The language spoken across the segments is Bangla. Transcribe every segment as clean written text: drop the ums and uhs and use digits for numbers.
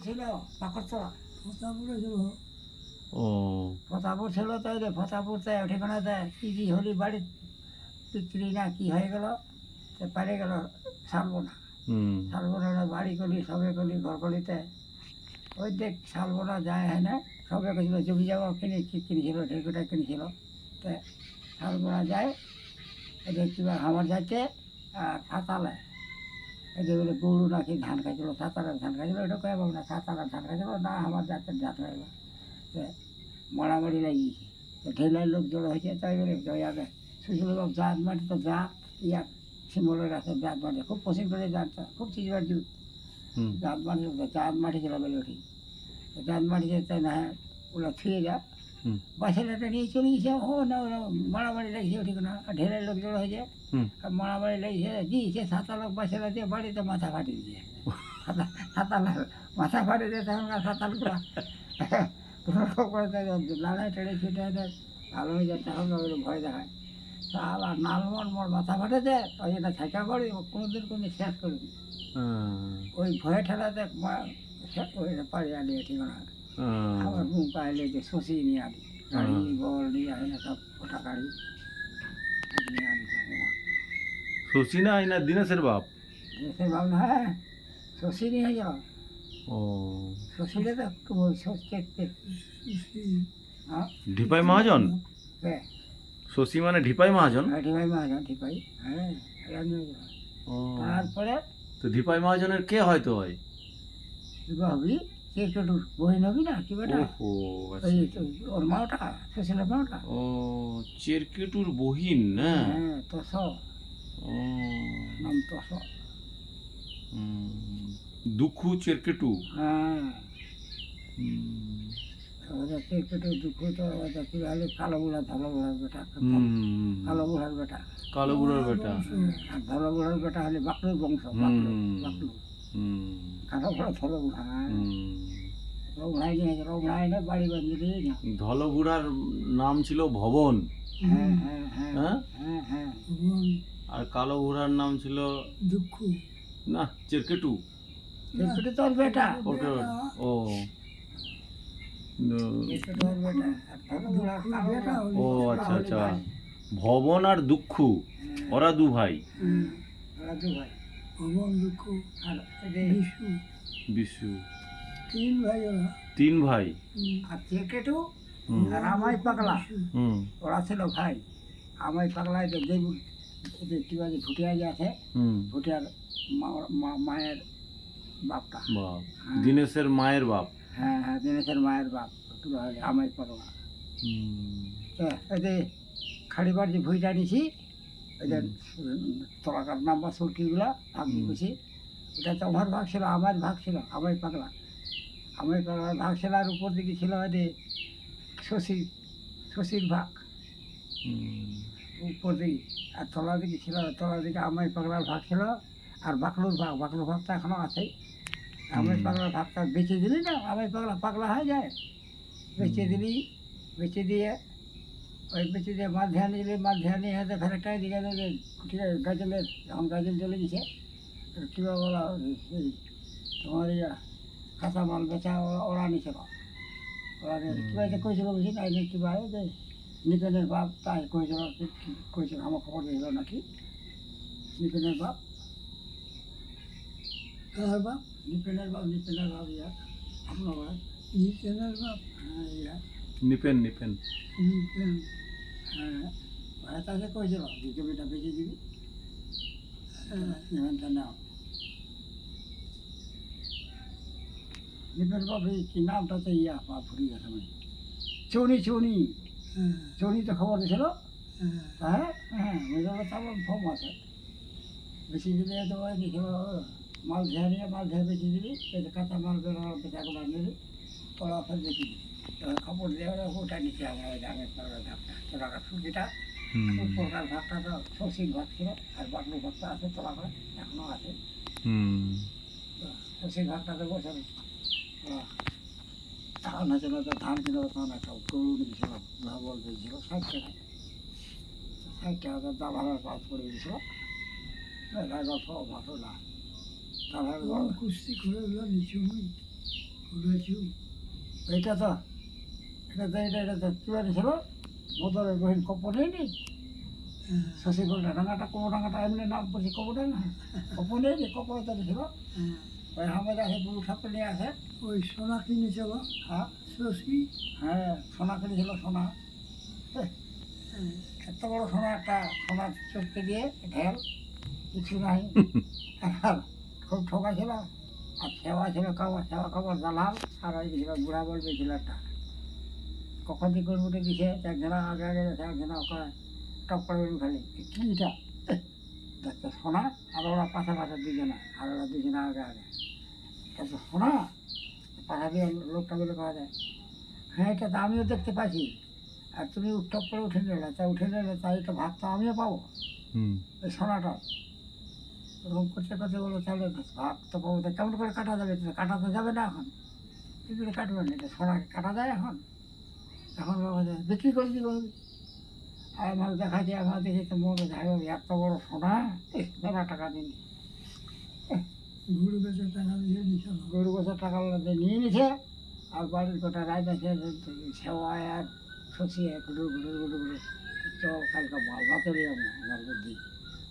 ছিল পাকড়তলা। ফতাপুরে ছিল। ও ফতাপুর ছিল তাই রে, ফতাপুরতে ঠিকানাতে কি হলি বাড়ির বিক্রি না কি হয়ে গেল, সে পারে গেল শালবোনা। হুম শালবোনা বাড়ি করি সবে করি ঘর কলিতে, ওই দেখ শালবোনা যায় হয় না, সবে করেছিল জমি জায়গা কিনেছিল, ঢেকুটা কিনেছিল। তো শালবোনা যায় এদের কিবা আমার যাইতে আর সাঁতালে এদের বলে গরু নাকি ধান খাইছিল, সাঁতালের ধান খাইছিল, এটা কয়ে পাবো না, সাঁতালের ধান খাইছিল না, আমার জাতের জাত হয়ে গেল। তো মারামারি লাগিয়েছে, তো ঢেলার লোক জড়ো হয়েছে, তাই বলে দয়াকে সুশীল বাবু জাত মাটি তো জাত ইয়া শিমলের আছে জাত মাটি খুব পছন্দ করে, জাতটা খুব চিজবার জুত হুম জাত মাটি, জাত মাটি ছিল বলে ওঠি, জাত মাটি তাই না ওরা ছুঁয়ে যা হুম বাসাটা নিয়ে চলে গেছে, ও না ওরা মারামারি লাগিয়েছে ওঠি না, ঢেলের লোক জড়ো হয়েছে, হুম আর মারামারি লাগিয়েছে দিয়েছে, সাঁতার লোক বাসাটা দিয়ে বাড়িতে মাথা ফাটিয়ে দিয়েছে, সাঁতার মাথা ফাটিয়ে দিয়ে তখন সাঁতার করা লড়াই টড়াই ছুটে ভালো হয়ে যায়, তখন ওগুলো ভয় দেখায়। তা আবার নালমন মোর মাথা ফাটেছে, ওই জন্য থাকা করি কোনোদিন কোনো শেষ করিনি, ওই ভয়ে ঠেলাতে ওই পাড়ি আনি ঠিকানা আবার মুখ পাইলে যে শশী নিয়ে আনি, গাড়ি বল নিয়ে আনি সব ওঠা গাড়ি নিয়ে আনি, শচীনা আইনা দিনেশের বাপ। সে ভাবনা হ্যাঁ শশী নিয়ে যাও, ও শশীরে তো হ্যাঁ ঢিপাই মহাজন, হ্যাঁ শশী মানে ঢিপাই মহাজন। ঠিপাই মাঝা ঠিপাই, হ্যাঁ এরা নিয়ে যাও। ও তারপরে তো ঢিপাই মহাজনের কে হয়তো হয়? ভাবি সে একটু বই নবি না কি বেটা, ও ওই তো ওর মাওটা শশীলের মাওটা, ও চেরকেটুর বহিন না? হ্যাঁ তস ও নাম তস, দুঃখু চেরকেটু। হ্যাঁ হুম ওরা একটু দুঃখ তো ওটা কি হলে কালো বুড়া ধলো বুড়ার বেটা, কালো বুড়ার বেটা, কালো বুড়োর বেটা। আর ধলো বুড়ার বেটা হলে বাকলুর বংশ, বাকলু হুম কালো বুড়া ধলো বুড়া, হুম রৌড়াই নিয়ে রৌড়াই না বাড়ি বাঁধি দিয়ে না, ধলবুড়ার নাম ছিল ভবন, হ্যাঁ হ্যাঁ হ্যাঁ হ্যাঁ হ্যাঁ হ্যাঁ আর কালো বুড়ার নাম ছিল দুঃখ। না চেরকেটু। একটু তোর বেটা, ওটা ও একটু তোর বেটা, আর ধলো বুড়ার কালো বেটা, ও আচ্ছা আচ্ছা, ভবন আর দুঃখু ওরা দু ভাই। ওরা দু ভাই, ভবন দুঃখ আর এদের বিশু, বিশু, তিন ভাই ওরা। তিন ভাই। আর চেকেটু হুম আর আমাই পাগলা, হুম ওরা ছিল ভাই। আমাই পাগলায় তো যে কি বলে ভুটিয়া যে আছে, হুম ভুটিয়ার মায়ের বাপটা, বাপ, দীনেশের মায়ের বাপ। হ্যাঁ হ্যাঁ দিনেশের মায়ের বাপ আমাই পাগলা। হুম এতে খাড়িবার যে ভুইটা নিছি, ওদের তলাকার নাম্বার সুরকিগুলো ভাগ দিয়েছি, ওটা তো আমার ভাগ ছিল, আমার ভাগ ছিল আমাই পাগলা, আমাই পাগলার ভাগ ছিল, আর উপর দিকে ছিল ওদের শশীর ভাগ হুম উপর দিকে, আর তলার দিকে ছিল, তলার দিকে আমাই পাগলার ভাগ ছিল, আর বাকলুর ভাগটা এখনো আছে। আমাই পাগলার ভাগটা বেঁচে দিলি না, আমাই পাগলা পাগলা হয়ে যায়, বেঁচে দিলি, বেঁচে দিয়ে ওই বেঁচে দিয়ে মাঝখানে দিলে, মাঝখানে হাতে ফেরেকটাই দিকে ঠিক আছে গাজলের, যখন গাজল চলে গেছে কীভাবে বলা এই তোমার ইয়া কাঁচামাল বেচা ওরা নিছিল, ওরা কীভাবে কইছিল বুঝি তাই নিয়ে কীভাবে যে নিপেনের বাপ তাই কইছিল আমার খবর দিল নাকি, নিপেনের বাপ, কার বাপ? নিপেনের বাপ ইয়া আপনার বাপ, নিপেনের বাপ। হ্যাঁ ইয়া, নিপেন নিপেন। নিপেন। হ্যাঁ ভাই তাকে কইছিল যে জমিটা বেঁচে দিবি, নিপেনটা নাও, নিপেন বাপ কি নামটা তো ইয়া বাপ ভুলে গেছে আমি, চৌনি হ্যাঁ চৌনি তো খবর দিয়েছিল, হ্যাঁ হ্যাঁ হ্যাঁ মেজাজ তো আমার ফর্ম আছে, বেশি দিলে তো ওই দেখো মাল ঝাড়িয়ে মাল ঝাড়ে বেশি দিবি, কাঁচা মাল বেরোনো বেচাগুলো নিবি, ওরা ফের বেশি দিবি, খবর দিয়ে ওরা ওটা নিচে আমরা ওই দামের ধাপটা তোলাকা সুবিটা, উপরকার ভাগটা তো শশীর ভাগ ছিল, আর বাকলু ভাগটা আছে তোলাকা এখনও আছে, হুম শশীর ভাগটা তো বসে ধান আছে না, তো ধান কিনে তখন একটা গরু নিয়েছিল, বল দিয়েছিল 60 টাকা দাভারের পাস করে দিয়েছিল, গল্প মাত্র না দাভারের কুস্তি করে ওগুলো নিচু ঘুরেছি এইটা তো এটা তো চুয়ারি ছিল মদরের বহিন কপনেনি হ্যাঁ শশীগোলটা ডাঙাটা কপডাঙ্গাটা এমনি নাম বলছি কপডাঙ্গা কপনেনি কপনে তো ছিল হ্যাঁ ওই আমাদের আসে গুরু ঠাকুর নিয়ে আসে ওই সোনা কিনেছিল হ্যাঁ শশী হ্যাঁ সোনা কিনেছিল সোনা হ্যাঁ এত বড় সোনা একটা সোনার চোখকে দিয়ে ঢেল কিছু নাই আর খুব ঠকা ছিল আর সেবা ছিল খাবার দালাল আর ওই ছিল বুড়া বলবে ছিল একটা কখন দিয়ে করে উঠে দিছে একজনা আগে আগে যাচ্ছে একজনা ওখানে টপ করে উঠে খালি কিটা দেখতে সোনা আর ওরা পাশাপাশি দুজনা আর ওরা দুজনা আগে আগে এত সোনা পাশা দিয়ে লোকটা বলে পাওয়া যায় হ্যাঁ এটা তো আমিও দেখতে পাচ্ছি আর তুমি টপ করে উঠে নিলে তা উঠে নিলে তাই তো ভাগ তো আমিও পাবো হুম ওই সোনাটা ওরকম করতে করতে বলো তাহলে ভাগ তো পাবো তো কেমন করে কাটা যাবে তো কাটা তো যাবে না এখন কী করে কাটবেন এটা সোনাকে কাটা যায় এখন এখন বাবা যায় বিক্রি করে দিব আর আমার দেখাচ্ছে আমার দেখে তো মনে যায় এত বড় সোনা মেলা টাকা দিন ঘুরে বেঁচে টাকা দিয়ে দিছিল গরু বছর টাকা নিয়ে নিছে আর বাড়ির গোটা রাত আছে সেওয়ায় আর শশী এক গুরু তো কালকে মালদা চলে যাবো আমার বুদ্ধি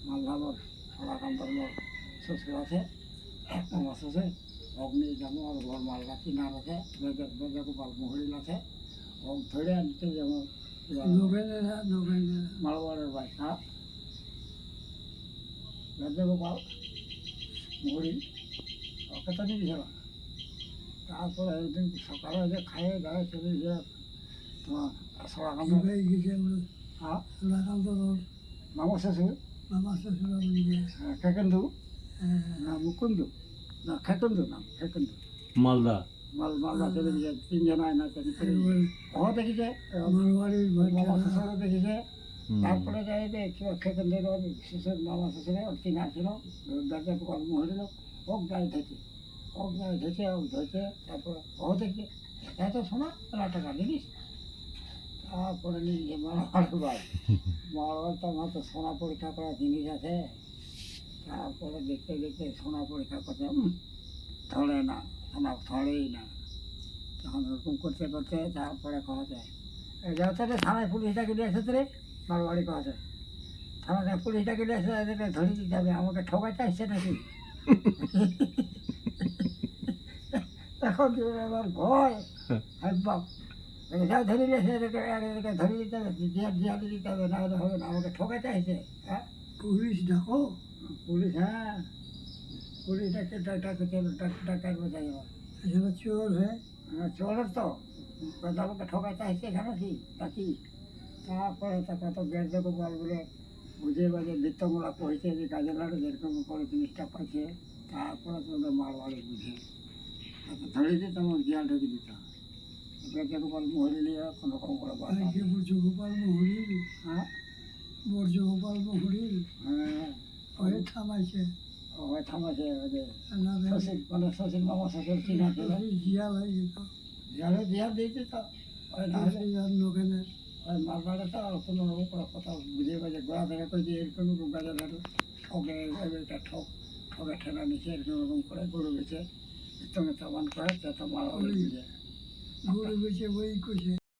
মালদা আমার সোনাকান্তর মোর শ্বশুর আছে আমার শ্বশুর অগ্নি যেমন আর ঘর মালদা কিনার আছে বেজা গোপাল মহরিল আছে ও ধরে আনতে যেমন নভেনেরা মালবাড়ের বাসা বেজা গোপাল মহরিল ওকে তো নিয়ে গেলাম তারপরে একদিন সকালে যে খাইয়ে দাঁড়িয়ে চলে গিয়ে তোমার সোনাকান্ত হয়ে গেছে হ্যাঁ সোনাকান্ত মামা শ্বশুর মামা শ্বশুর বলিয়ে খেকেন্দু না মুকুন্দু না খেকেন্দু নাম খেকেন্দু মালদা মালদা চলে গিয়ে তিনজন আয় না চলে গিয়ে ও দেখেছে আমার বাড়ির মামা বাচ্চারা শ্বশুরও দেখেছে হুম। তারপরে যাই যে খেকেন্দের ওর শ্বশুর মামা শ্বশুরে ওর তিন আসছিল বেজা গোপাল মহরিল ওক গায়ে ধেছে ওক গায়ে ধেছে ওক ধরেছে তারপরে ও দেখছে এত শোনা টাকা জিনিস তারপরে নিয়ে গিয়ে মারবার মারবার তো আমার তো সোনা পরীক্ষা করা জিনিস আছে তারপরে দেখতে দেখতে সোনা পরীক্ষা করতে ধরে না সোনা ধরেই না তখন ওরকম করতে করতে তারপরে কওয়া যায় যাতে রে থানায় পুলিশটাকে নিয়ে এসেছে রে মারবাড়ি কওয়া যায় থানায় পুলিশটাকে নিয়ে এসে এদেরকে ধরে দিতে হবে আমাকে ঠকাইতে আসছে নাকি এখন কি আমার ভয় একদম যা ধরে নিয়েছে এদেরকে ধরে দিতে হবে জিয়াদি দিতে হবে না হলে হবে না আমাকে ঠকাইতে আসছে হ্যাঁ পুলিশ ডাকো পুলিশ হ্যাঁ পুলিশ ডাকার বোঝাই আমার এখানে চোর হয়ে চোরের তো আমাকে ঠকাইতে আসছে এখানে কি নাকি তারপরে তো কত বেড়ে গোপাল বলে বুঝে বাজে বৃত্তমূলক হয়েছে যে কাজে লাগে যেরকম করে জিনিসটা পাইছে তারপরে তো ওদের মারবাড়ি বুঝে ধরে দিত আমার জিয়াল ঢুকে দিত বেড়ে গোপাল মহরি নিয়ে কোনো রকম করে আজকে বর্জগোপাল মহরিল হ্যাঁ বর্জগোপাল মহরিল হ্যাঁ হয়ে থামাইছে ওই থামাছে ওদের নাহলে মানে শশীর মামা শ্বশুর চিনা ছিল জিয়াল হয়ে যেত জিয়াল দিয়েছে তো ওই নাহলে নগেনের ওই মারবাড়ে তো কোনো রকম করে কথা বুঝে বাজে গোড়া থেকে কইছে এরকম গাজা ধরো ঠকে এটা ঠকে ঠেলা নিচে এরকম রকম করে গরু বেছে তুমি তখন করে তো মারবাড়ি বুঝে গরু বেছে বই করছে